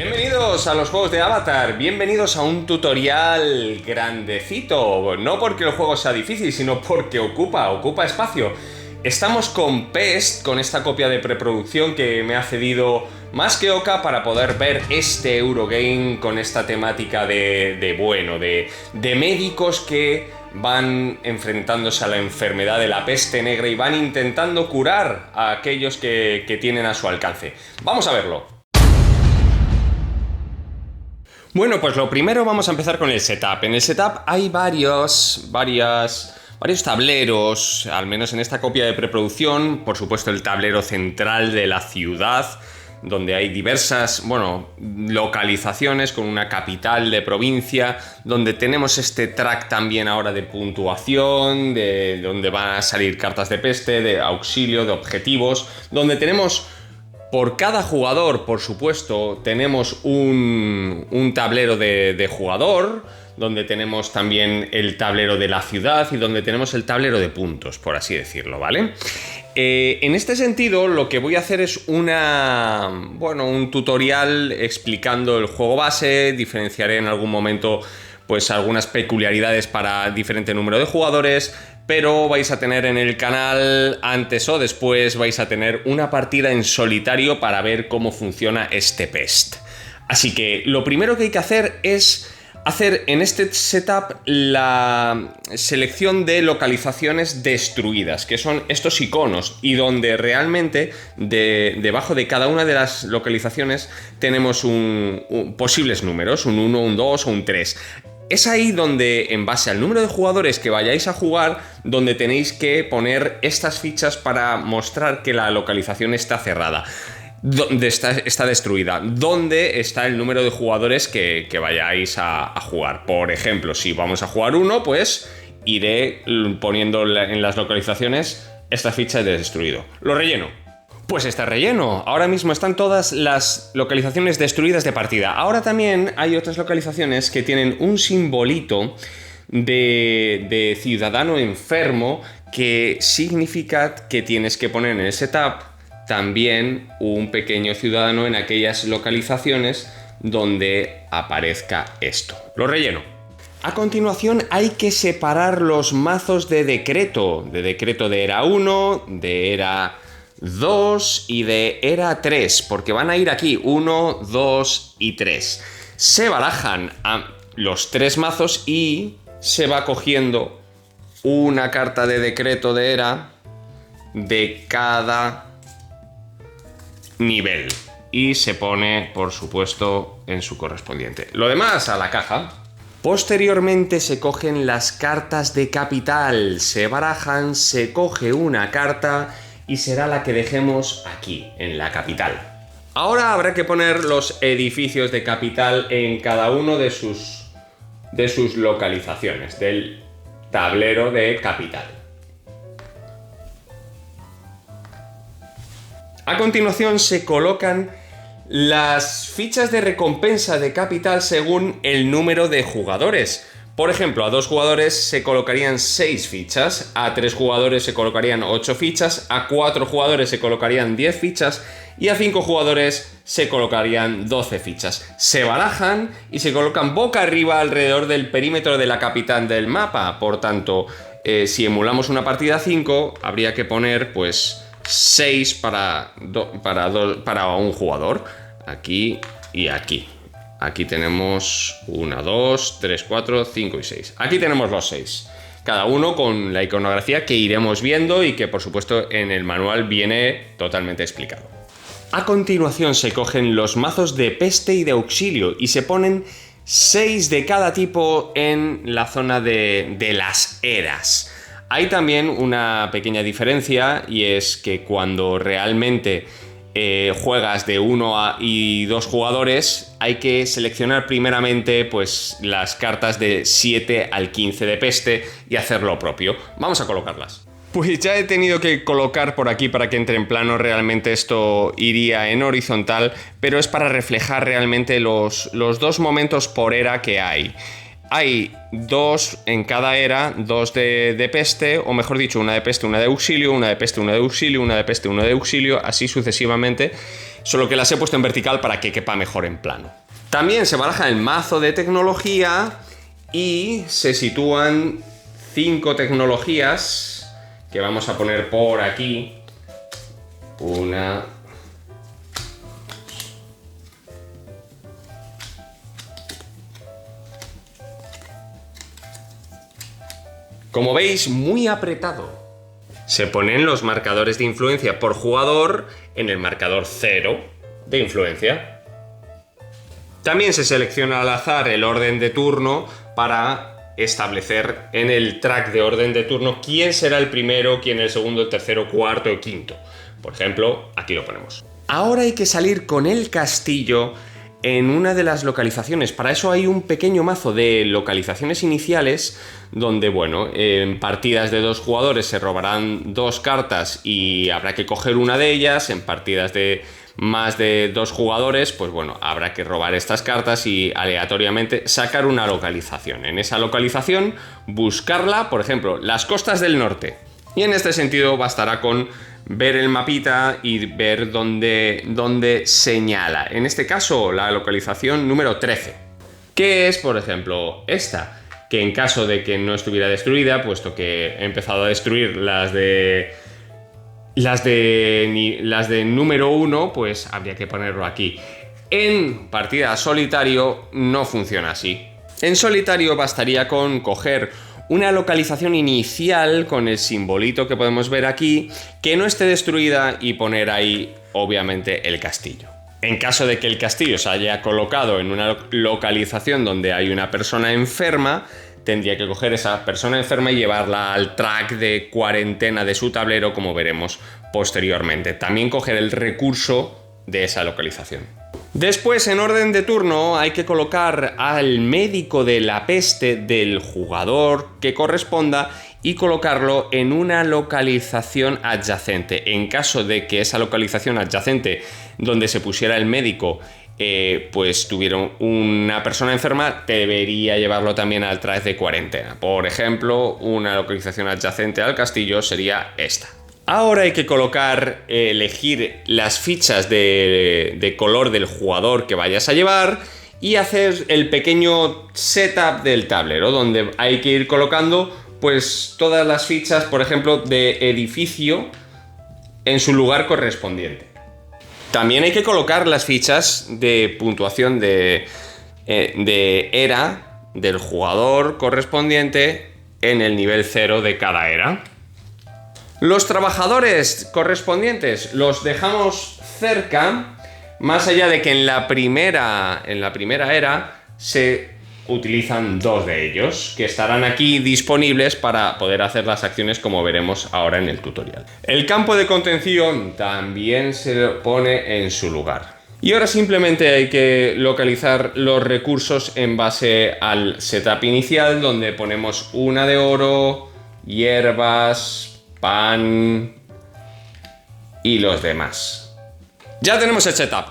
Bienvenidos a los juegos de Avatar, bienvenidos a un tutorial grandecito, no porque el juego sea difícil, sino porque ocupa espacio. Estamos con Pest, con esta copia de preproducción que me ha cedido más que Oka para poder ver este Eurogame con esta temática de médicos que van enfrentándose a la enfermedad de la peste negra y van intentando curar a aquellos que tienen a su alcance. Vamos a verlo. Bueno, pues lo primero vamos a empezar con el setup. En el setup hay varios tableros, al menos en esta copia de preproducción. Por supuesto, el tablero central de la ciudad, donde hay diversas, localizaciones con una capital de provincia, donde tenemos este track también ahora de puntuación, de donde van a salir cartas de peste, de auxilio, de objetivos, donde tenemos... Por cada jugador, por supuesto, tenemos un tablero de jugador, donde tenemos también el tablero de la ciudad y donde tenemos el tablero de puntos, por así decirlo, ¿vale? En este sentido, lo que voy a hacer es un tutorial explicando el juego base, diferenciaré en algún momento pues algunas peculiaridades para diferente número de jugadores, pero vais a tener en el canal, antes o después, vais a tener una partida en solitario para ver cómo funciona este Pest. Así que lo primero que hay que hacer es hacer en este setup la selección de localizaciones destruidas, que son estos iconos, y donde realmente debajo de cada una de las localizaciones tenemos posibles números, un 1, un 2 o un 3. Es ahí donde, en base al número de jugadores que vayáis a jugar, donde tenéis que poner estas fichas para mostrar que la localización está cerrada, donde está destruida, donde está el número de jugadores que vayáis a jugar. Por ejemplo, si vamos a jugar uno, pues iré poniendo en las localizaciones esta ficha de destruido. Lo relleno. Pues está relleno. Ahora mismo están todas las localizaciones destruidas de partida. Ahora también hay otras localizaciones que tienen un simbolito de ciudadano enfermo, que significa que tienes que poner en el setup también un pequeño ciudadano en aquellas localizaciones donde aparezca esto. Lo relleno. A continuación hay que separar los mazos de decreto de era 1, de era 2 y de era 3, porque van a ir aquí 1, 2 y 3. Se barajan los tres mazos y se va cogiendo una carta de decreto de era de cada nivel y se pone, por supuesto, en su correspondiente. Lo demás a la caja. Posteriormente se cogen las cartas de capital, se barajan, se coge una carta y será la que dejemos aquí, en la capital. Ahora habrá que poner los edificios de capital en cada uno de sus localizaciones del tablero de capital. A continuación se colocan las fichas de recompensa de capital según el número de jugadores. Por ejemplo, a 2 jugadores se colocarían 6 fichas, a 3 jugadores se colocarían 8 fichas, a 4 jugadores se colocarían 10 fichas y a 5 jugadores se colocarían 12 fichas. Se barajan y se colocan boca arriba alrededor del perímetro de la capital del mapa. Por tanto, si emulamos una partida 5, habría que poner pues 6 para un jugador. Aquí y aquí. Aquí tenemos 1, 2, 3, 4, 5 y 6. Aquí tenemos los 6. Cada uno con la iconografía que iremos viendo y que por supuesto en el manual viene totalmente explicado. A continuación se cogen los mazos de peste y de auxilio y se ponen 6 de cada tipo en la zona de las eras. Hay también una pequeña diferencia, y es que cuando realmente juegas de 1 y 2 jugadores, hay que seleccionar primeramente pues las cartas de 7 al 15 de peste y hacer lo propio. Vamos a colocarlas. Pues ya he tenido que colocar por aquí para que entre en plano. Realmente esto iría en horizontal, pero es para reflejar realmente los dos momentos por era que hay. hay dos en cada era, dos de peste, o mejor dicho, una de peste, una de auxilio, una de peste, una de auxilio, una de peste, una de auxilio, así sucesivamente, solo que las he puesto en vertical para que quepa mejor en plano. También se baraja el mazo de tecnología y se sitúan 5 tecnologías que vamos a poner por aquí. Una... Como veis, muy apretado. Se ponen los marcadores de influencia por jugador en el marcador 0 de influencia. También se selecciona al azar el orden de turno para establecer en el track de orden de turno quién será el primero, quién el segundo, el tercero, cuarto o quinto. Por ejemplo, aquí lo ponemos. Ahora hay que salir con el castillo en una de las localizaciones. Para eso hay un pequeño mazo de localizaciones iniciales donde, bueno, en partidas de 2 jugadores se robarán 2 cartas y habrá que coger una de ellas. En partidas de más de 2 jugadores, pues bueno, habrá que robar estas cartas y aleatoriamente sacar una localización. En esa localización buscarla, por ejemplo, las costas del norte. Y en este sentido bastará con ver el mapita y ver dónde señala. En este caso, la localización número 13, que es, por ejemplo, esta, que en caso de que no estuviera destruida, puesto que he empezado a destruir las de número 1, pues habría que ponerlo aquí. En partida solitario no funciona así. En solitario bastaría con coger una localización inicial con el simbolito que podemos ver aquí, que no esté destruida y poner ahí, obviamente, el castillo. En caso de que el castillo se haya colocado en una localización donde hay una persona enferma, tendría que coger esa persona enferma y llevarla al track de cuarentena de su tablero, como veremos posteriormente. También coger el recurso de esa localización. Después, en orden de turno, hay que colocar al médico de la peste del jugador que corresponda y colocarlo en una localización adyacente. En caso de que esa localización adyacente donde se pusiera el médico pues tuviera una persona enferma, debería llevarlo también al track de cuarentena. Por ejemplo, una localización adyacente al castillo sería esta. Ahora hay que colocar, elegir las fichas de color del jugador que vayas a llevar y hacer el pequeño setup del tablero, donde hay que ir colocando pues todas las fichas, por ejemplo, de edificio en su lugar correspondiente. También hay que colocar las fichas de puntuación de era del jugador correspondiente en el nivel 0 de cada era. Los trabajadores correspondientes los dejamos cerca, más allá de que en la primera era se utilizan 2 de ellos, que estarán aquí disponibles para poder hacer las acciones como veremos ahora en el tutorial. El campo de contención también se pone en su lugar. Y ahora simplemente hay que localizar los recursos en base al setup inicial, donde ponemos una de oro, hierbas, pan y los demás. Ya tenemos el setup.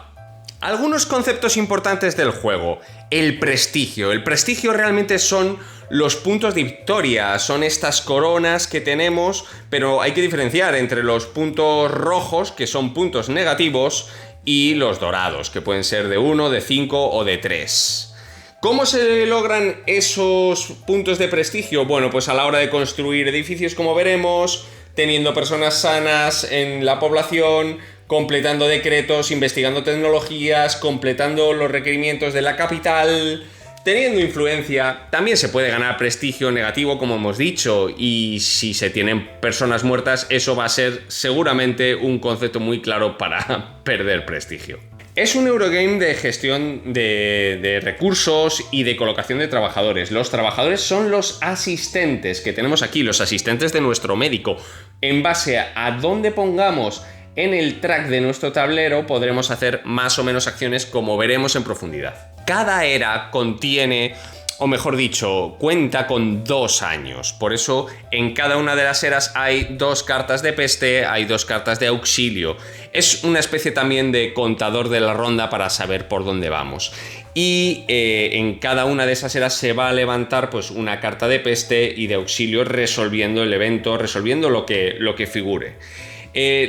Algunos conceptos importantes del juego. El prestigio. El prestigio realmente son los puntos de victoria, son estas coronas que tenemos, pero hay que diferenciar entre los puntos rojos, que son puntos negativos, y los dorados, que pueden ser de 1, de 5 o de 3. ¿Cómo se logran esos puntos de prestigio? Bueno, pues a la hora de construir edificios, como veremos, teniendo personas sanas en la población, completando decretos, investigando tecnologías, completando los requerimientos de la capital, teniendo influencia. También se puede ganar prestigio negativo, como hemos dicho, y si se tienen personas muertas, eso va a ser seguramente un concepto muy claro para perder prestigio. Es un Eurogame de gestión de recursos y de colocación de trabajadores. Los trabajadores son los asistentes que tenemos aquí, los asistentes de nuestro médico. En base a dónde pongamos en el track de nuestro tablero, podremos hacer más o menos acciones, como veremos en profundidad. Cada era contiene, o mejor dicho, cuenta con 2 años. Por eso, en cada una de las eras hay 2 cartas de peste, hay 2 cartas de auxilio. Es una especie también de contador de la ronda para saber por dónde vamos. Y en cada una de esas eras se va a levantar pues una carta de peste y de auxilio resolviendo el evento, resolviendo lo que figure.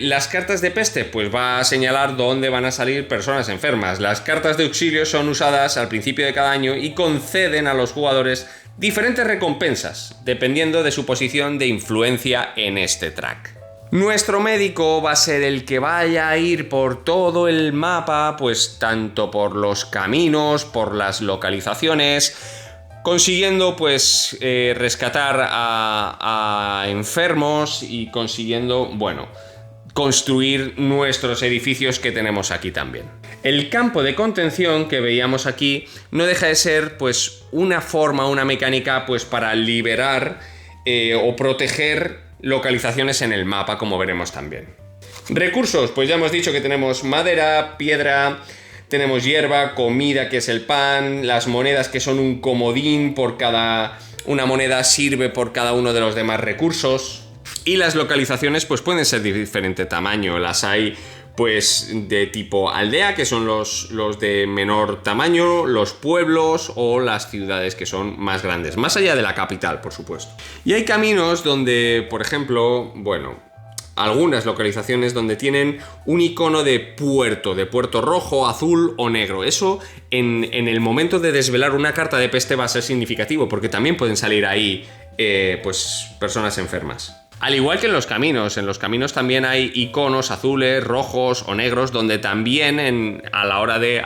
Las cartas de peste pues va a señalar dónde van a salir personas enfermas. Las cartas de auxilio son usadas al principio de cada año y conceden a los jugadores diferentes recompensas, dependiendo de su posición de influencia en este track. Nuestro médico va a ser el que vaya a ir por todo el mapa, pues tanto por los caminos, por las localizaciones, consiguiendo pues rescatar a enfermos y consiguiendo, bueno, construir nuestros edificios que tenemos aquí también. El campo de contención que veíamos aquí no deja de ser pues una forma, una mecánica pues para liberar o proteger localizaciones en el mapa, como veremos también. Recursos, pues ya hemos dicho que tenemos madera, piedra, tenemos hierba, comida que es el pan, las monedas que son un comodín, por cada una moneda sirve por cada uno de los demás recursos. Y las localizaciones pues pueden ser de diferente tamaño, las hay pues de tipo aldea, que son los de menor tamaño, los pueblos o las ciudades que son más grandes, más allá de la capital, por supuesto. Y hay caminos donde, por ejemplo, bueno, algunas localizaciones donde tienen un icono de puerto rojo, azul o negro. Eso en el momento de desvelar una carta de peste va a ser significativo, porque también pueden salir ahí pues personas enfermas. Al igual que en los caminos también hay iconos azules, rojos o negros, donde también a la hora de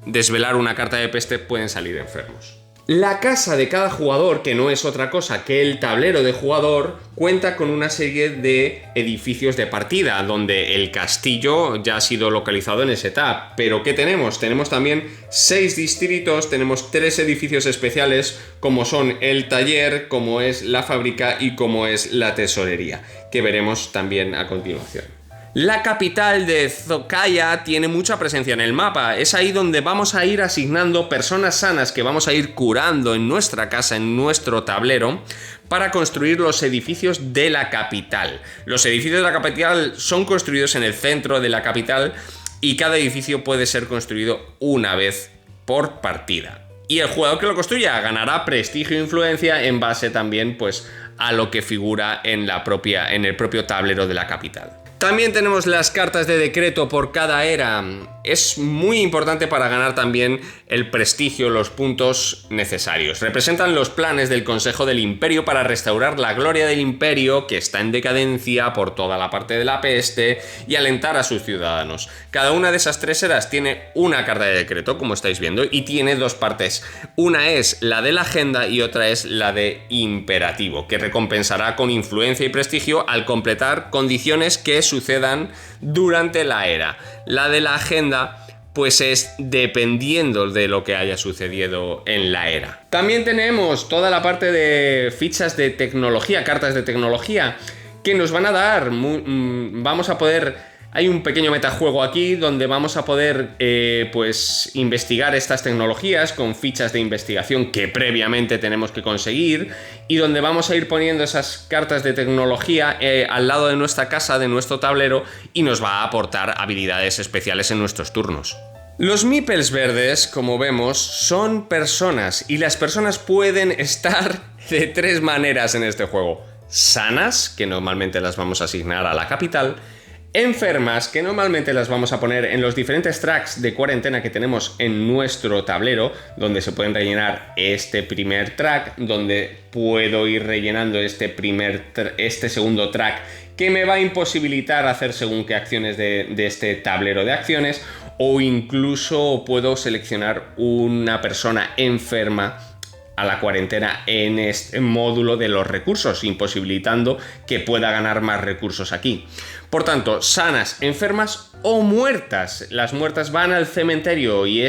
desvelar una carta de peste pueden salir enfermos. La casa de cada jugador, que no es otra cosa que el tablero de jugador, cuenta con una serie de edificios de partida, donde el castillo ya ha sido localizado en ese tab. Pero ¿qué tenemos? Tenemos también 6 distritos, tenemos 3 edificios especiales, como son el taller, como es la fábrica y como es la tesorería, que veremos también a continuación. La capital de Zocaya tiene mucha presencia en el mapa, es ahí donde vamos a ir asignando personas sanas que vamos a ir curando en nuestra casa, en nuestro tablero, para construir los edificios de la capital. Los edificios de la capital son construidos en el centro de la capital y cada edificio puede ser construido una vez por partida. Y el jugador que lo construya ganará prestigio e influencia en base también pues, a lo que figura en el propio tablero de la capital. También tenemos las cartas de decreto por cada era. Es muy importante para ganar también el prestigio, los puntos necesarios. Representan los planes del Consejo del Imperio para restaurar la gloria del Imperio, que está en decadencia por toda la parte de la peste, y alentar a sus ciudadanos. Cada una de esas 3 eras tiene una carta de decreto, como estáis viendo, y tiene 2 partes. Una es la de la agenda y otra es la de imperativo, que recompensará con influencia y prestigio al completar condiciones que sucedan durante la era. La de la agenda pues es dependiendo de lo que haya sucedido en la era. También tenemos toda la parte de fichas de tecnología, cartas de tecnología, que nos van a dar, vamos a poder... Hay un pequeño metajuego aquí donde vamos a poder pues investigar estas tecnologías con fichas de investigación que previamente tenemos que conseguir, y donde vamos a ir poniendo esas cartas de tecnología al lado de nuestra casa, de nuestro tablero, y nos va a aportar habilidades especiales en nuestros turnos. Los meeples verdes, como vemos, son personas, y las personas pueden estar de 3 maneras en este juego. Sanas, que normalmente las vamos a asignar a la capital. Enfermas, que normalmente las vamos a poner en los diferentes tracks de cuarentena que tenemos en nuestro tablero, donde se pueden rellenar este primer track, donde puedo ir rellenando este segundo track, que me va a imposibilitar hacer según qué acciones de este tablero de acciones, o incluso puedo seleccionar una persona enferma a la cuarentena en este módulo de los recursos, imposibilitando que pueda ganar más recursos aquí. Por tanto, sanas, enfermas o muertas. Las muertas van al cementerio y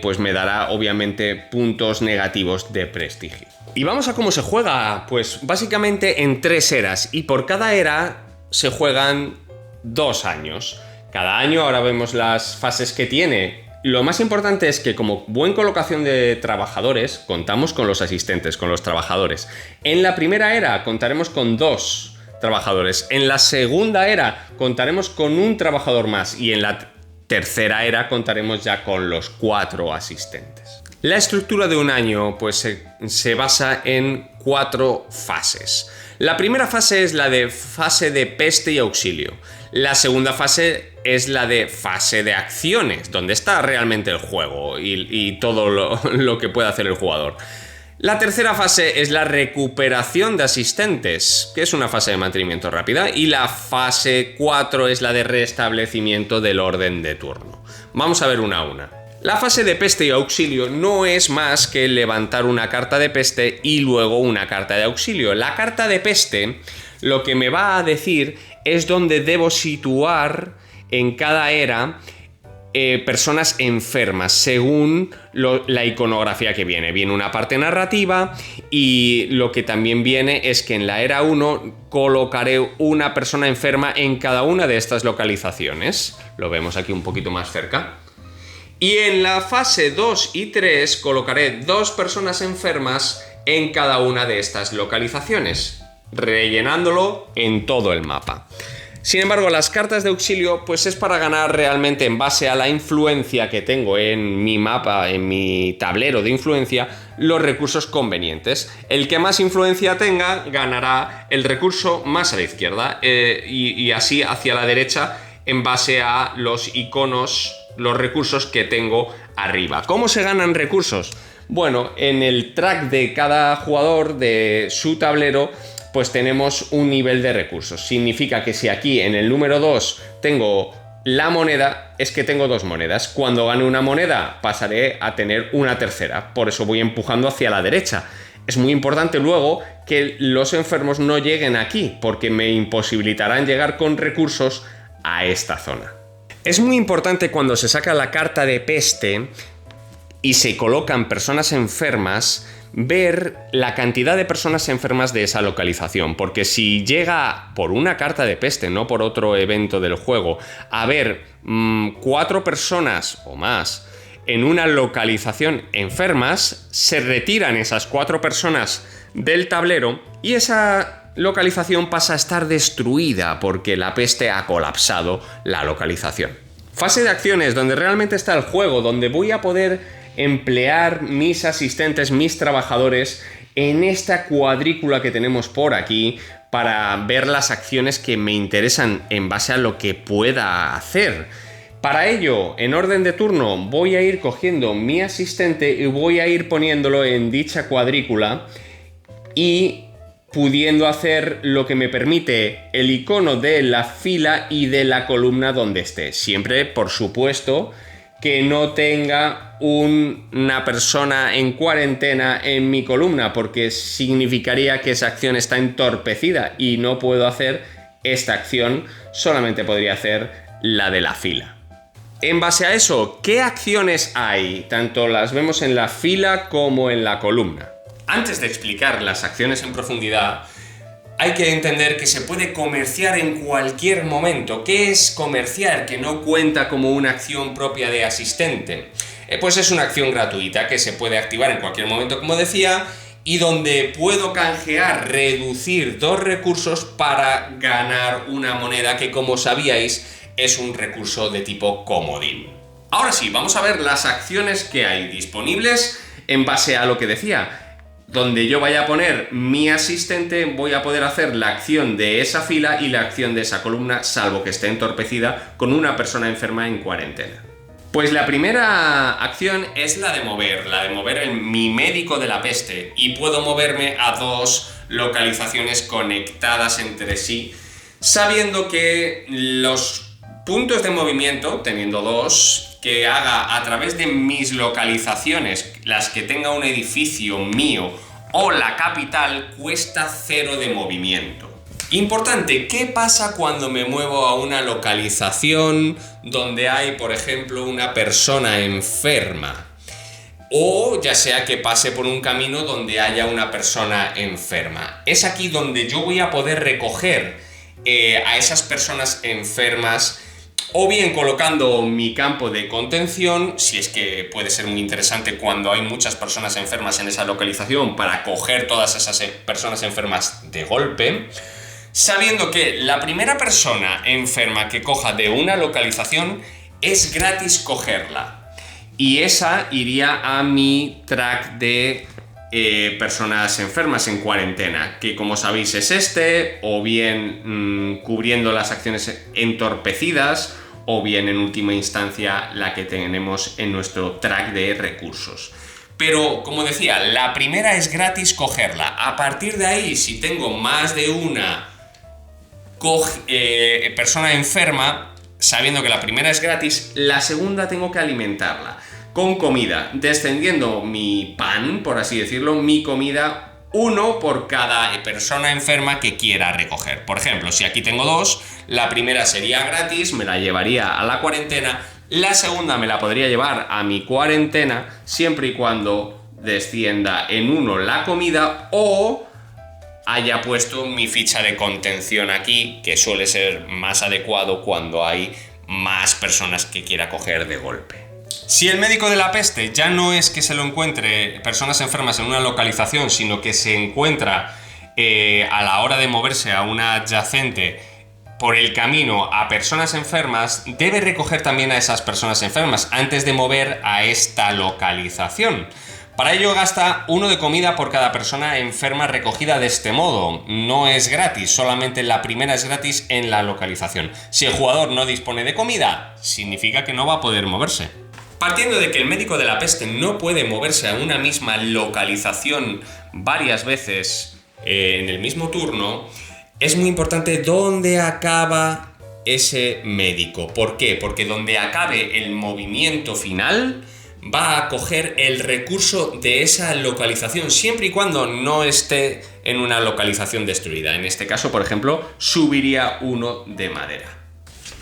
pues me dará obviamente puntos negativos de prestigio. Y vamos a cómo se juega, pues básicamente en 3 eras, y por cada era se juegan 2 años. Cada año, ahora vemos las fases que tiene. Lo más importante es que, como buena colocación de trabajadores, contamos con los asistentes, con los trabajadores. En la primera era contaremos con 2 trabajadores. En la segunda era contaremos con un trabajador más y en la tercera era contaremos ya con los 4 asistentes. La estructura de un año pues se basa en 4 fases. La primera fase es la de fase de peste y auxilio. La segunda fase es la de fase de acciones, donde está realmente el juego y todo lo que puede hacer el jugador. La tercera fase es la recuperación de asistentes, que es una fase de mantenimiento rápida, y la fase 4 es la de restablecimiento del orden de turno. Vamos a ver una a una. La fase de peste y auxilio no es más que levantar una carta de peste y luego una carta de auxilio. La carta de peste lo que me va a decir es dónde debo situar en cada era personas enfermas según la iconografía que viene. Viene una parte narrativa y lo que también viene es que en la era 1 colocaré una persona enferma en cada una de estas localizaciones. Lo vemos aquí un poquito más cerca. Y en la fase 2 y 3 colocaré 2 personas enfermas en cada una de estas localizaciones, rellenándolo en todo el mapa. Sin embargo, las cartas de auxilio pues es para ganar realmente en base a la influencia que tengo en mi mapa, en mi tablero de influencia, los recursos convenientes. El que más influencia tenga ganará el recurso más a la izquierda y así hacia la derecha en base a los iconos, los recursos que tengo arriba. ¿Cómo se ganan recursos? Bueno, en el track de cada jugador de su tablero pues tenemos un nivel de recursos. Significa que si aquí en el número 2 tengo la moneda, es que tengo 2 monedas. Cuando gane una moneda pasaré a tener una tercera. Por eso voy empujando hacia la derecha. Es muy importante luego que los enfermos no lleguen aquí, porque me imposibilitarán llegar con recursos a esta zona. Es muy importante cuando se saca la carta de peste y se colocan personas enfermas, ver la cantidad de personas enfermas de esa localización, porque si llega por una carta de peste, no por otro evento del juego, a ver 4 personas o más en una localización enfermas, se retiran esas 4 personas del tablero y esa localización pasa a estar destruida porque la peste ha colapsado la localización. Fase de acciones, donde realmente está el juego, donde voy a poder emplear mis asistentes, mis trabajadores en esta cuadrícula que tenemos por aquí para ver las acciones que me interesan en base a lo que pueda hacer. Para ello, en orden de turno, voy a ir cogiendo mi asistente y voy a ir poniéndolo en dicha cuadrícula y pudiendo hacer lo que me permite el icono de la fila y de la columna donde esté. Siempre, por supuesto, que no tenga una persona en cuarentena en mi columna, porque significaría que esa acción está entorpecida y no puedo hacer esta acción, solamente podría hacer la de la fila. En base a eso, ¿qué acciones hay? Tanto las vemos en la fila como en la columna. Antes de explicar las acciones en profundidad, hay que entender que se puede comerciar en cualquier momento. ¿Qué es comerciar? Que no cuenta como una acción propia de asistente. Pues es una acción gratuita que se puede activar en cualquier momento, como decía, y donde puedo canjear, reducir 2 recursos para ganar una moneda que, como sabíais, es un recurso de tipo comodín. Ahora sí, vamos a ver las acciones que hay disponibles en base a lo que decía. Donde yo vaya a poner mi asistente, voy a poder hacer la acción de esa fila y la acción de esa columna, salvo que esté entorpecida con una persona enferma en cuarentena. Pues la primera acción es la de mover mi médico de la peste, y puedo moverme a 2 localizaciones conectadas entre sí, sabiendo que los puntos de movimiento, teniendo 2, que haga a través de mis localizaciones, las que tenga un edificio mío o la capital, cuesta 0 de movimiento. Importante, ¿qué pasa cuando me muevo a una localización donde hay, por ejemplo, una persona enferma? O ya sea que pase por un camino donde haya una persona enferma. Es aquí donde yo voy a poder recoger a esas personas enfermas, o bien colocando mi campo de contención, si es que puede ser muy interesante cuando hay muchas personas enfermas en esa localización, para coger todas esas personas enfermas de golpe. sabiendo que la primera persona enferma que coja de una localización es gratis cogerla. Y esa iría a mi track de personas enfermas en cuarentena, que como sabéis es este, o bien cubriendo las acciones entorpecidas, o bien en última instancia la que tenemos en nuestro track de recursos. Pero, como decía, la primera es gratis cogerla. A partir de ahí, si tengo más de una persona enferma, sabiendo que la primera es gratis, la segunda tengo que alimentarla con comida, descendiendo mi pan, por así decirlo, mi comida, uno por cada persona enferma que quiera recoger. Por ejemplo, si aquí tengo dos, la primera sería gratis, me la llevaría a la cuarentena, la segunda me la podría llevar a mi cuarentena, siempre y cuando descienda en uno la comida o haya puesto mi ficha de contención aquí, que suele ser más adecuado cuando hay más personas que quiera coger de golpe. Si el médico de la peste ya no es que se lo encuentre personas enfermas en una localización, sino que se encuentra a la hora de moverse a una adyacente por el camino a personas enfermas, debe recoger también a esas personas enfermas antes de mover a esta localización. Para ello gasta 1 de comida por cada persona enferma recogida de este modo. No es gratis, solamente la primera es gratis en la localización. Si el jugador no dispone de comida, significa que no va a poder moverse. Partiendo de que el médico de la peste no puede moverse a una misma localización varias veces en el mismo turno, es muy importante dónde acaba ese médico. ¿Por qué? Porque donde acabe el movimiento final va a coger el recurso de esa localización, siempre y cuando no esté en una localización destruida. En este caso, por ejemplo, subiría 1 de madera.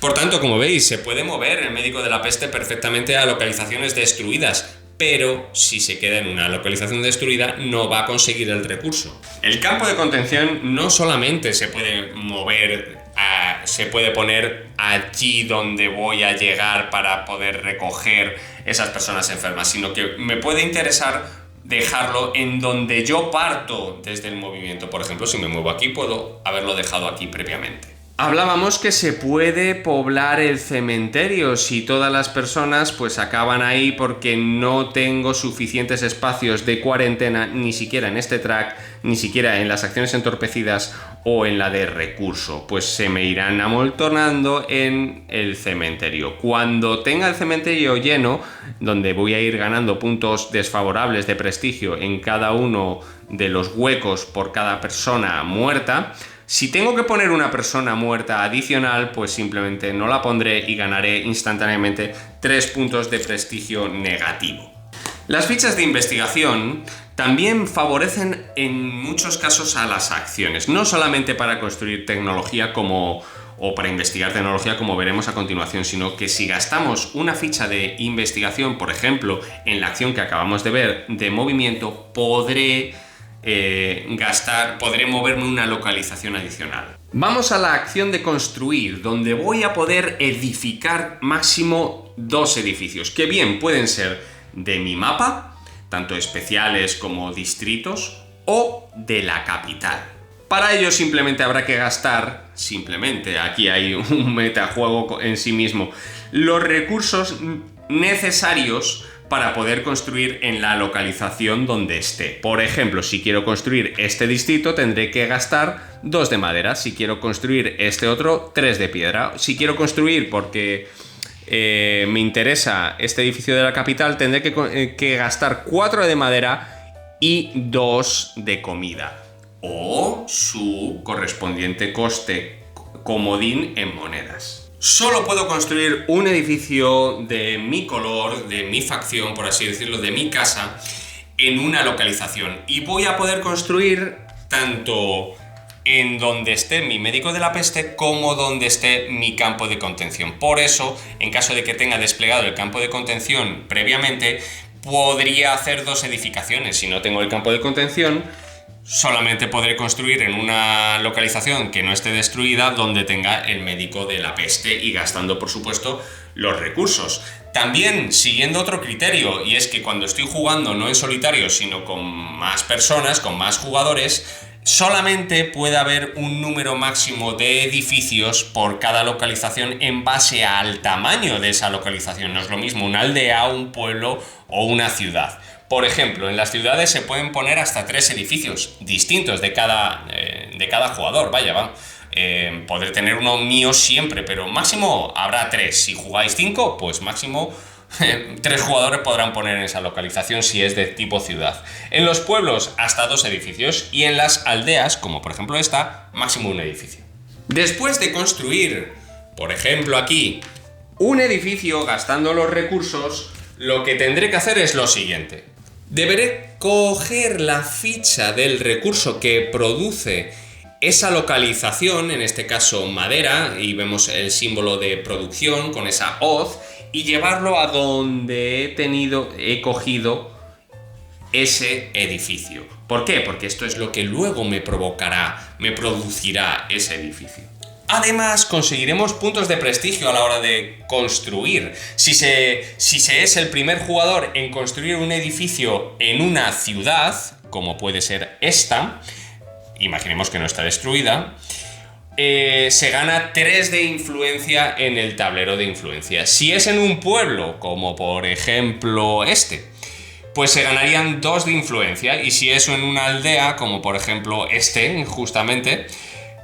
Por tanto, como veis, se puede mover el médico de la peste perfectamente a localizaciones destruidas, pero si se queda en una localización destruida no va a conseguir el recurso. El campo de contención no solamente se puede mover, se puede poner allí donde voy a llegar para poder recoger esas personas enfermas, sino que me puede interesar dejarlo en donde yo parto desde el movimiento. Por ejemplo, si me muevo aquí, puedo haberlo dejado aquí previamente. Hablábamos que se puede poblar el cementerio si todas las personas pues acaban ahí porque no tengo suficientes espacios de cuarentena, ni siquiera en este track, ni siquiera en las acciones entorpecidas o en la de recurso, pues se me irán amontonando en el cementerio. Cuando tenga el cementerio lleno, donde voy a ir ganando puntos desfavorables de prestigio en cada uno de los huecos por cada persona muerta, si tengo que poner una persona muerta adicional, pues simplemente no la pondré y ganaré instantáneamente 3 puntos de prestigio negativo. Las fichas de investigación también favorecen en muchos casos a las acciones, no solamente para construir tecnología o para investigar tecnología como veremos a continuación, sino que si gastamos una ficha de investigación, por ejemplo, en la acción que acabamos de ver de movimiento, podré moverme una localización adicional. Vamos a la acción de construir, donde voy a poder edificar máximo 2 edificios, que bien pueden ser de mi mapa, tanto especiales como distritos, o de la capital. Para ello simplemente habrá que gastar, aquí hay un metajuego en sí mismo, los recursos necesarios para poder construir en la localización donde esté. Por ejemplo, si quiero construir este distrito tendré que gastar 2 de madera, si quiero construir este otro 3 de piedra, si quiero construir porque me interesa este edificio de la capital tendré que gastar 4 de madera y 2 de comida o su correspondiente coste comodín en monedas. Solo puedo construir un edificio de mi color, de mi facción, por así decirlo, de mi casa, en una localización. Y voy a poder construir tanto en donde esté mi médico de la peste como donde esté mi campo de contención. Por eso, en caso de que tenga desplegado el campo de contención previamente, podría hacer 2 edificaciones. Si no tengo el campo de contención, solamente podré construir en una localización que no esté destruida donde tenga el médico de la peste y gastando, por supuesto, los recursos. También siguiendo otro criterio, y es que cuando estoy jugando no en solitario, sino con más personas, con más jugadores, solamente puede haber un número máximo de edificios por cada localización en base al tamaño de esa localización. No es lo mismo una aldea, un pueblo o una ciudad. Por ejemplo, en las ciudades se pueden poner hasta 3 edificios distintos de cada jugador. Poder tener uno mío siempre, pero máximo habrá 3. Si jugáis 5, pues máximo 3 jugadores podrán poner en esa localización si es de tipo ciudad. En los pueblos hasta 2 edificios y en las aldeas, como por ejemplo esta, máximo 1 edificio. Después de construir, por ejemplo aquí, un edificio gastando los recursos, lo que tendré que hacer es lo siguiente. Deberé coger la ficha del recurso que produce esa localización, en este caso madera, y vemos el símbolo de producción con esa hoz, y llevarlo a donde he cogido ese edificio. ¿Por qué? Porque esto es lo que luego me producirá ese edificio. Además, conseguiremos puntos de prestigio a la hora de construir. Si se es el primer jugador en construir un edificio en una ciudad, como puede ser esta, imaginemos que no está destruida, se gana 3 de influencia en el tablero de influencia. Si es en un pueblo, como por ejemplo este, pues se ganarían 2 de influencia. Y si es en una aldea, como por ejemplo este, justamente,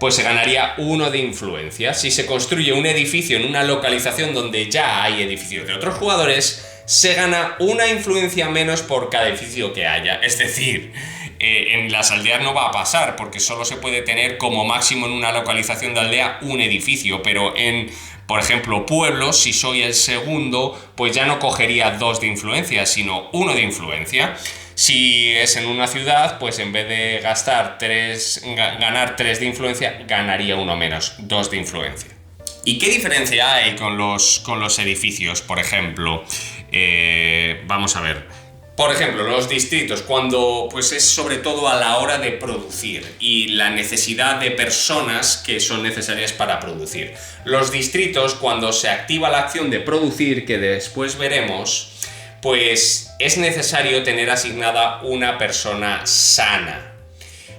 pues se ganaría 1 de influencia. Si se construye un edificio en una localización donde ya hay edificios de otros jugadores, se gana 1 influencia menos por cada edificio que haya. Es decir, en las aldeas no va a pasar, porque solo se puede tener como máximo en una localización de aldea un edificio, pero en, por ejemplo, pueblos, si soy el segundo, pues ya no cogería 2 de influencia, sino 1 de influencia. Si es en una ciudad, pues en vez de ganar 3 de influencia, ganaría 1 menos, 2 de influencia. ¿Y qué diferencia hay con los edificios? Por ejemplo, vamos a ver. Por ejemplo, los distritos, cuando pues es sobre todo a la hora de producir y la necesidad de personas que son necesarias para producir. Los distritos, cuando se activa la acción de producir, que después veremos, pues es necesario tener asignada una persona sana,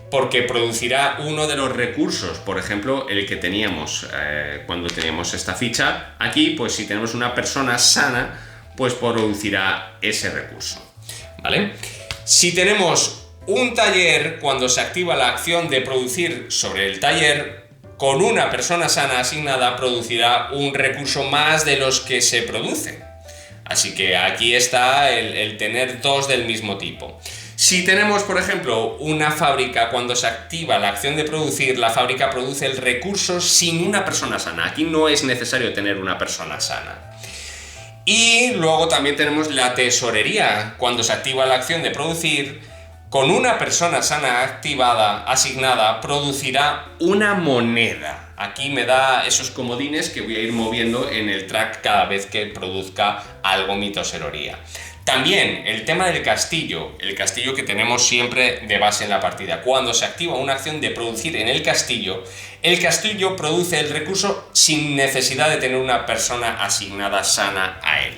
porque producirá uno de los recursos, por ejemplo, el que teníamos cuando teníamos esta ficha. Aquí, pues si tenemos una persona sana, pues producirá ese recurso. ¿Vale? Si tenemos un taller, cuando se activa la acción de producir sobre el taller, con una persona sana asignada producirá un recurso más de los que se produce. Así que aquí está el tener 2 del mismo tipo. Si tenemos, por ejemplo, una fábrica, cuando se activa la acción de producir, la fábrica produce el recurso sin una persona sana. Aquí no es necesario tener una persona sana. Y luego también tenemos la tesorería. Cuando se activa la acción de producir, con una persona sana asignada, producirá una moneda. Aquí me da esos comodines que voy a ir moviendo en el track cada vez que produzca algo mi tesorería. También el tema del castillo, el castillo que tenemos siempre de base en la partida. Cuando se activa una acción de producir en el castillo produce el recurso sin necesidad de tener una persona asignada sana a él.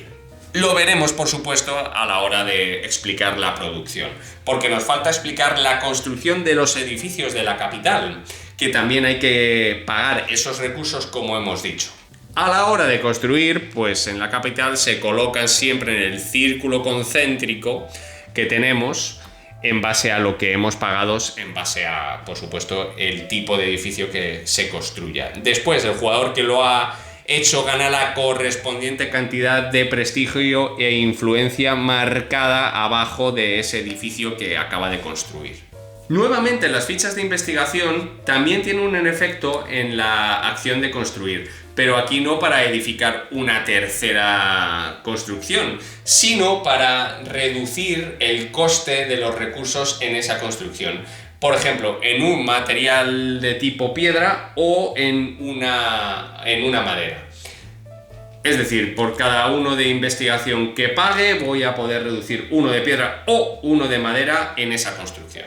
Lo veremos, por supuesto, a la hora de explicar la producción, porque nos falta explicar la construcción de los edificios de la capital, que también hay que pagar esos recursos, como hemos dicho. A la hora de construir, pues en la capital se colocan siempre en el círculo concéntrico que tenemos en base a lo que hemos pagado, en base a, por supuesto, el tipo de edificio que se construya. Después, el jugador que lo ha hecho gana la correspondiente cantidad de prestigio e influencia marcada abajo de ese edificio que acaba de construir. Nuevamente, las fichas de investigación también tienen un efecto en la acción de construir, pero aquí no para edificar una tercera construcción, sino para reducir el coste de los recursos en esa construcción. Por ejemplo, en un material de tipo piedra o en una madera. Es decir, por cada 1 de investigación que pague, voy a poder reducir 1 de piedra o 1 de madera en esa construcción.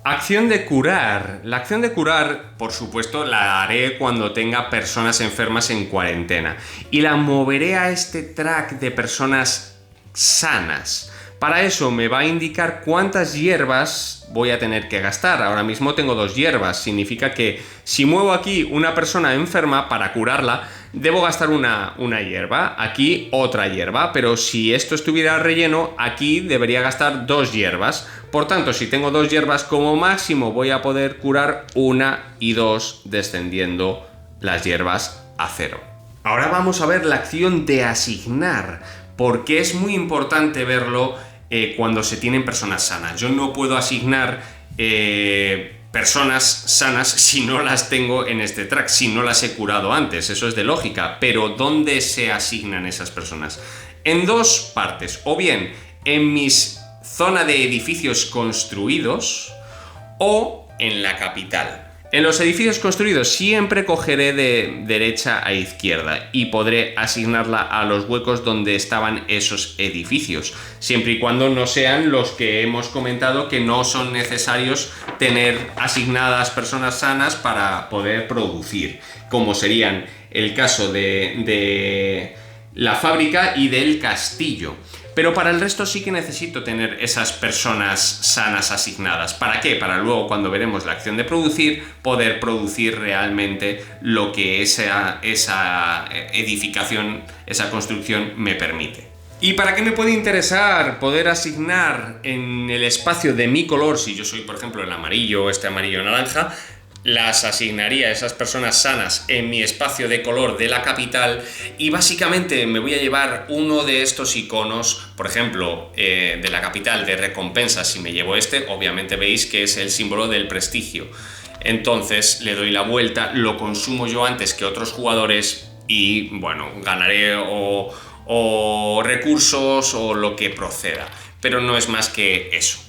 Acción de curar. La acción de curar, por supuesto, la haré cuando tenga personas enfermas en cuarentena. Y la moveré a este track de personas sanas. Para eso me va a indicar cuántas hierbas voy a tener que gastar. Ahora mismo tengo 2 hierbas, significa que si muevo aquí una persona enferma para curarla, debo gastar una hierba, aquí otra hierba, pero si esto estuviera relleno, aquí debería gastar 2 hierbas. Por tanto, si tengo 2 hierbas, como máximo voy a poder curar 1 y 2, descendiendo las hierbas a 0. Ahora vamos a ver la acción de asignar, porque es muy importante verlo cuando se tienen personas sanas. Yo no puedo asignar personas sanas si no las tengo en este track, si no las he curado antes, eso es de lógica. Pero ¿dónde se asignan esas personas? En 2 partes, o bien en mis zona de edificios construidos o en la capital. En los edificios construidos siempre cogeré de derecha a izquierda y podré asignarla a los huecos donde estaban esos edificios, siempre y cuando no sean los que hemos comentado que no son necesarios tener asignadas personas sanas para poder producir, como serían el caso de la fábrica y del castillo. Pero para el resto sí que necesito tener esas personas sanas asignadas. ¿Para qué? Para luego, cuando veremos la acción de producir, poder producir realmente lo que esa edificación, esa construcción me permite. ¿Y para qué me puede interesar poder asignar en el espacio de mi color, si yo soy, por ejemplo, el amarillo, este amarillo naranja, las asignaría a esas personas sanas en mi espacio de color de la capital y básicamente me voy a llevar uno de estos iconos, por ejemplo, de la capital de recompensas? Si me llevo este, obviamente veis que es el símbolo del prestigio. Entonces le doy la vuelta, lo consumo yo antes que otros jugadores y, bueno, ganaré o recursos o lo que proceda, pero no es más que eso.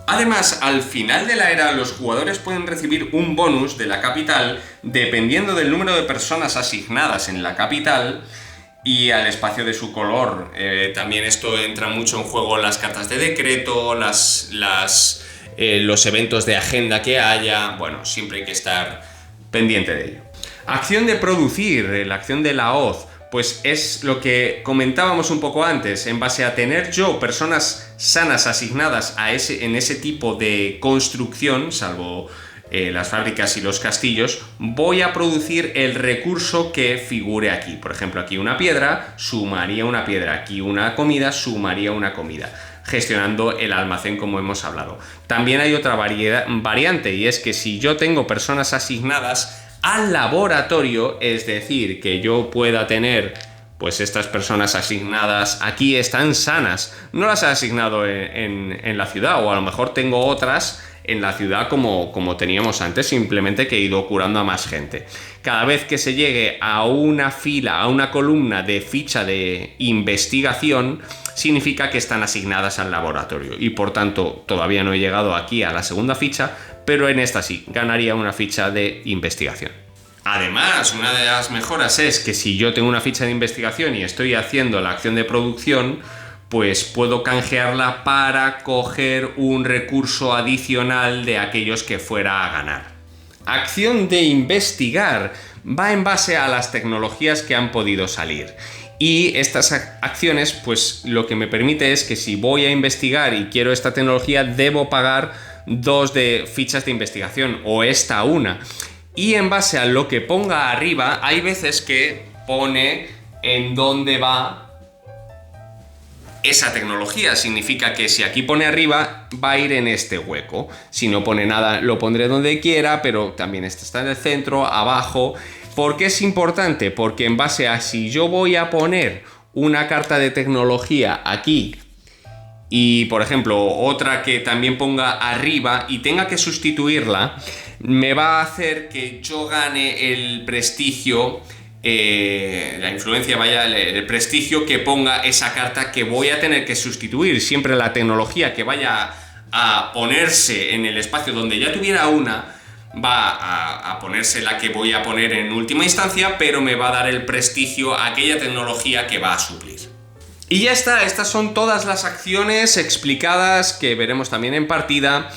Además, al final de la era, los jugadores pueden recibir un bonus de la capital dependiendo del número de personas asignadas en la capital y al espacio de su color. También esto entra mucho en juego las cartas de decreto, los eventos de agenda que haya. Bueno, siempre hay que estar pendiente de ello. Acción de producir, la acción de la hoz. Pues es lo que comentábamos un poco antes. En base a tener yo personas sanas asignadas en ese tipo de construcción, salvo las fábricas y los castillos, voy a producir el recurso que figure aquí. Por ejemplo, aquí una piedra, sumaría una piedra. Aquí una comida, sumaría una comida, gestionando el almacén como hemos hablado. También hay otra variante, y es que si yo tengo personas asignadas al laboratorio, es decir, que yo pueda tener pues estas personas asignadas aquí están sanas, no las he asignado en la ciudad, o a lo mejor tengo otras en la ciudad como teníamos antes, simplemente que he ido curando a más gente. Cada vez que se llegue a una fila, a una columna de ficha de investigación, significa que están asignadas al laboratorio y por tanto todavía no he llegado aquí a la segunda ficha, pero en esta sí, ganaría una ficha de investigación. Además, una de las mejoras es que si yo tengo una ficha de investigación y estoy haciendo la acción de producción, pues puedo canjearla para coger un recurso adicional de aquellos que fuera a ganar. Acción de investigar va en base a las tecnologías que han podido salir. Y estas acciones, pues lo que me permite es que si voy a investigar y quiero esta tecnología, debo pagar 2 de fichas de investigación, o esta una. Y en base a lo que ponga arriba, hay veces que pone en dónde va esa tecnología. Significa que si aquí pone arriba, va a ir en este hueco. Si no pone nada, lo pondré donde quiera, pero también este está en el centro, abajo. ¿Por qué es importante? Porque en base a si yo voy a poner una carta de tecnología aquí y, por ejemplo, otra que también ponga arriba y tenga que sustituirla, me va a hacer que yo gane el prestigio, la influencia, vaya, el prestigio que ponga esa carta que voy a tener que sustituir. Siempre la tecnología que vaya a ponerse en el espacio donde ya tuviera una, va a ponerse la que voy a poner en última instancia, pero me va a dar el prestigio a aquella tecnología que va a suplir. Y ya está, estas son todas las acciones explicadas que veremos también en partida,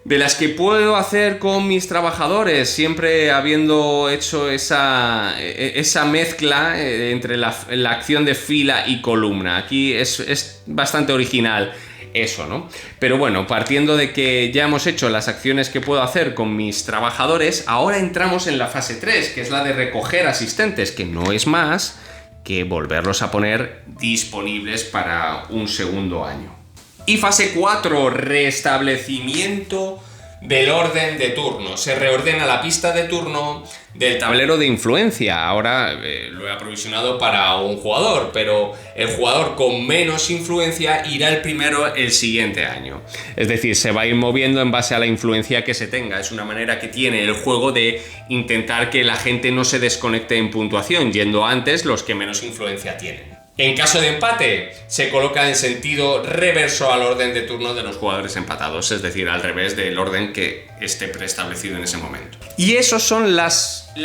de las que puedo hacer con mis trabajadores, siempre habiendo hecho esa mezcla entre la acción de fila y columna. Aquí es bastante original. eso, ¿no? Pero bueno, partiendo de que ya hemos hecho las acciones que puedo hacer con mis trabajadores, ahora entramos en la fase 3, que es la de recoger asistentes, que no es más que volverlos a poner disponibles para un segundo año. Y fase 4, restablecimiento del orden de turno. Se reordena la pista de turno del tablero de influencia. Ahora lo he aprovisionado para un jugador, pero el jugador con menos influencia irá el primero el siguiente año. Es decir, se va a ir moviendo en base a la influencia que se tenga. Es una manera que tiene el juego de intentar que la gente no se desconecte en puntuación, yendo antes los que menos influencia tienen. En caso de empate, se coloca en sentido reverso al orden de turno de los jugadores empatados, es decir, al revés del orden que esté preestablecido en ese momento. Y esos son la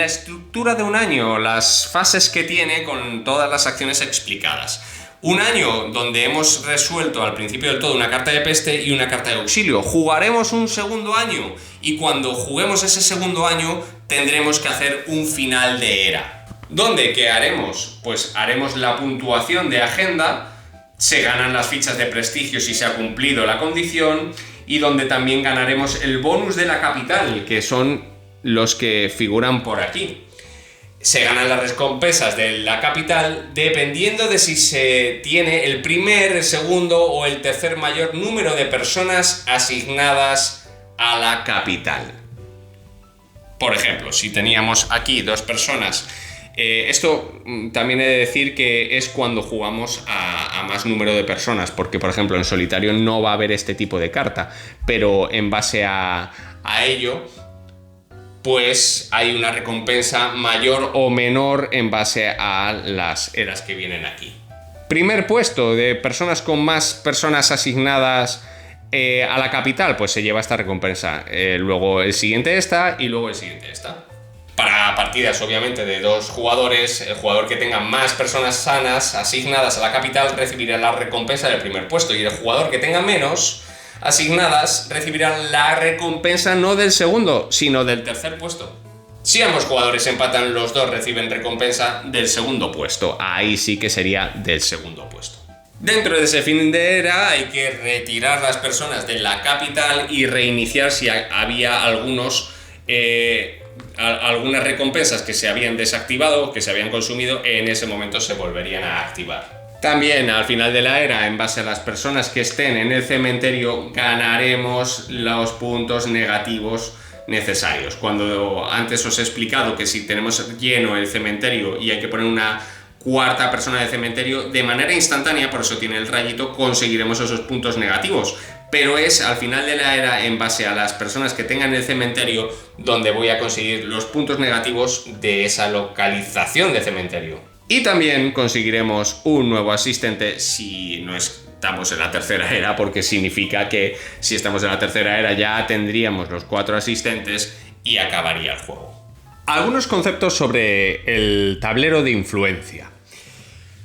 estructura de un año, las fases que tiene con todas las acciones explicadas. Un año donde hemos resuelto al principio del todo una carta de peste y una carta de auxilio. Jugaremos un segundo año y cuando juguemos ese segundo año tendremos que hacer un final de era. ¿Dónde? ¿Qué haremos? Pues haremos la puntuación de agenda, se ganan las fichas de prestigio si se ha cumplido la condición y donde también ganaremos el bonus de la capital, que son los que figuran por aquí. Se ganan las recompensas de la capital dependiendo de si se tiene el primer, el segundo o el tercer mayor número de personas asignadas a la capital. Por ejemplo, si teníamos aquí 2 personas. Esto también he de decir que es cuando jugamos a más número de personas, porque por ejemplo en solitario no va a haber este tipo de carta, pero en base a ello pues hay una recompensa mayor o menor en base a las eras que vienen aquí. Primer puesto de personas con más personas asignadas a la capital, pues se lleva esta recompensa. Luego el siguiente esta y luego el siguiente esta. Para partidas, obviamente, de 2 jugadores, el jugador que tenga más personas sanas asignadas a la capital recibirá la recompensa del primer puesto y el jugador que tenga menos asignadas recibirá la recompensa no del segundo, sino del tercer puesto. Si ambos jugadores empatan, los 2 reciben recompensa del segundo puesto. Ahí sí que sería del segundo puesto. Dentro de ese fin de era hay que retirar las personas de la capital y reiniciar si había algunas recompensas que se habían desactivado, que se habían consumido, en ese momento se volverían a activar. También al final de la era, en base a las personas que estén en el cementerio, ganaremos los puntos negativos necesarios. Cuando antes os he explicado que si tenemos lleno el cementerio y hay que poner una 4ª persona de cementerio, de manera instantánea, por eso tiene el rayito, conseguiremos esos puntos negativos. Pero es al final de la era, en base a las personas que tengan el cementerio, donde voy a conseguir los puntos negativos de esa localización de cementerio. Y también conseguiremos un nuevo asistente si no estamos en la tercera era, porque significa que si estamos en la tercera era ya tendríamos los 4 asistentes y acabaría el juego. Algunos conceptos sobre el tablero de influencia.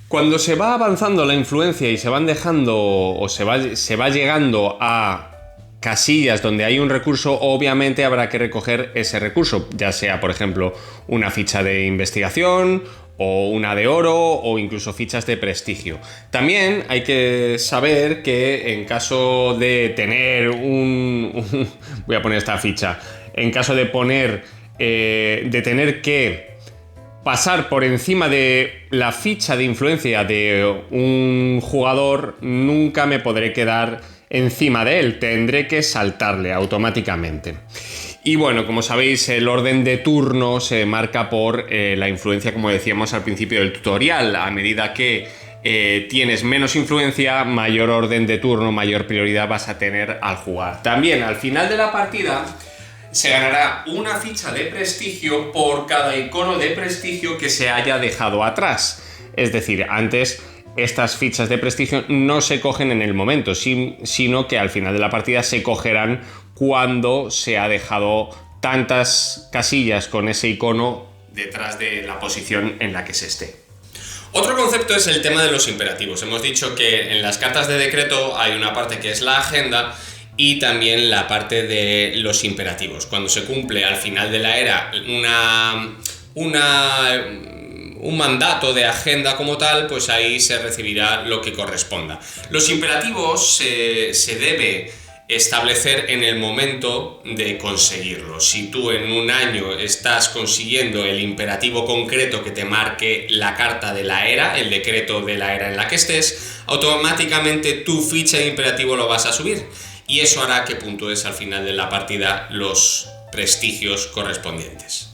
Cuando se va avanzando la influencia y se van dejando o se va llegando a casillas donde hay un recurso, obviamente habrá que recoger ese recurso, ya sea, por ejemplo, una ficha de investigación o una de oro o incluso fichas de prestigio. También hay que saber que en caso de tener voy a poner esta ficha, en caso de tener que pasar por encima de la ficha de influencia de un jugador, nunca me podré quedar encima de él, tendré que saltarle automáticamente. Y bueno, como sabéis, el orden de turno se marca por la influencia, como decíamos al principio del tutorial. A medida que tienes menos influencia, mayor orden de turno, mayor prioridad vas a tener al jugar. También al final de la partida se ganará una ficha de prestigio por cada icono de prestigio que se haya dejado atrás. Es decir, antes estas fichas de prestigio no se cogen en el momento, sino que al final de la partida se cogerán cuando se ha dejado tantas casillas con ese icono detrás de la posición en la que se esté. Otro concepto es el tema de los imperativos. Hemos dicho que en las cartas de decreto hay una parte que es la agenda y también la parte de los imperativos. Cuando se cumple al final de la era un mandato de agenda como tal, pues ahí se recibirá lo que corresponda. Los imperativos se debe establecer en el momento de conseguirlo. Si tú en un año estás consiguiendo el imperativo concreto que te marque la carta de la era, el decreto de la era en la que estés, automáticamente tu ficha de imperativo lo vas a subir. Y eso hará que puntúes al final de la partida los prestigios correspondientes.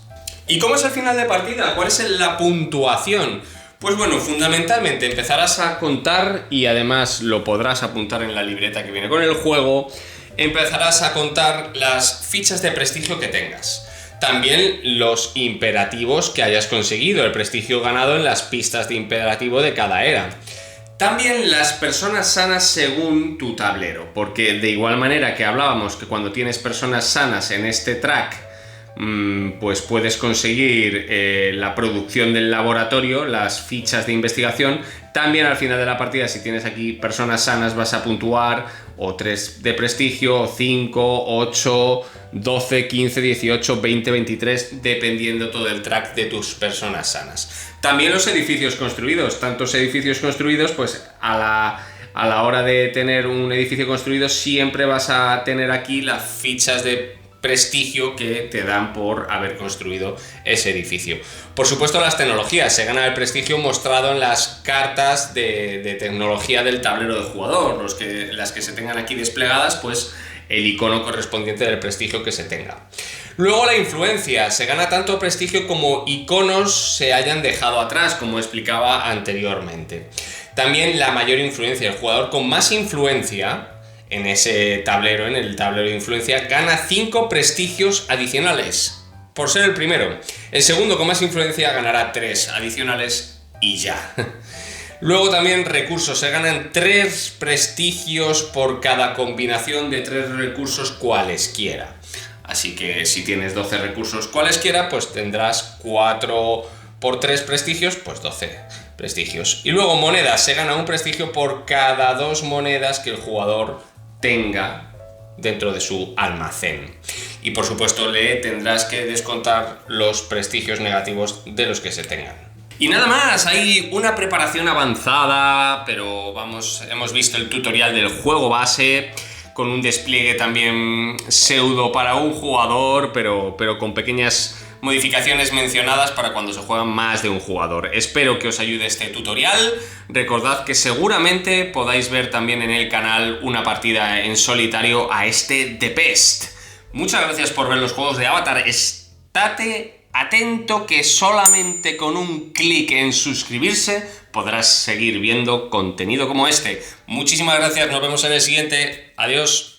¿Y cómo es el final de partida? ¿Cuál es la puntuación? Pues bueno, fundamentalmente empezarás a contar, y además lo podrás apuntar en la libreta que viene con el juego, empezarás a contar las fichas de prestigio que tengas. También los imperativos que hayas conseguido, el prestigio ganado en las pistas de imperativo de cada era. También las personas sanas según tu tablero, porque de igual manera que hablábamos que cuando tienes personas sanas en este track, pues puedes conseguir la producción del laboratorio, las fichas de investigación. También al final de la partida, si tienes aquí personas sanas, vas a puntuar o 3 de prestigio, o 5, 8, 12, 15, 18, 20, 23, dependiendo todo el track de tus personas sanas. También los edificios construidos, tantos edificios construidos, pues a la hora de tener un edificio construido siempre vas a tener aquí las fichas de prestigio que te dan por haber construido ese edificio. Por supuesto, las tecnologías, se gana el prestigio mostrado en las cartas de tecnología del tablero de jugador, las que se tengan aquí desplegadas, pues el icono correspondiente del prestigio que se tenga. Luego la influencia, se gana tanto prestigio como iconos se hayan dejado atrás, como explicaba anteriormente. También la mayor influencia, el jugador con más influencia en ese tablero, en el tablero de influencia, gana 5 prestigios adicionales por ser el primero. El segundo con más influencia ganará 3 adicionales y ya. Luego también recursos, se ganan 3 prestigios por cada combinación de 3 recursos cualesquiera. Así que si tienes 12 recursos cualesquiera, pues tendrás 4 por 3 prestigios, pues 12 prestigios. Y luego monedas, se gana un prestigio por cada 2 monedas que el jugador tenga dentro de su almacén. Y por supuesto le tendrás que descontar los prestigios negativos de los que se tengan. Y nada más, hay una preparación avanzada, pero vamos, hemos visto el tutorial del juego base, con un despliegue también pseudo para un jugador, pero con pequeñas modificaciones mencionadas para cuando se juegan más de un jugador. Espero que os ayude este tutorial. Recordad que seguramente podáis ver también en el canal una partida en solitario a este The Pest. Muchas gracias por ver los juegos de Avatar. Estate atento que solamente con un clic en suscribirse podrás seguir viendo contenido como este. Muchísimas gracias, nos vemos en el siguiente. Adiós.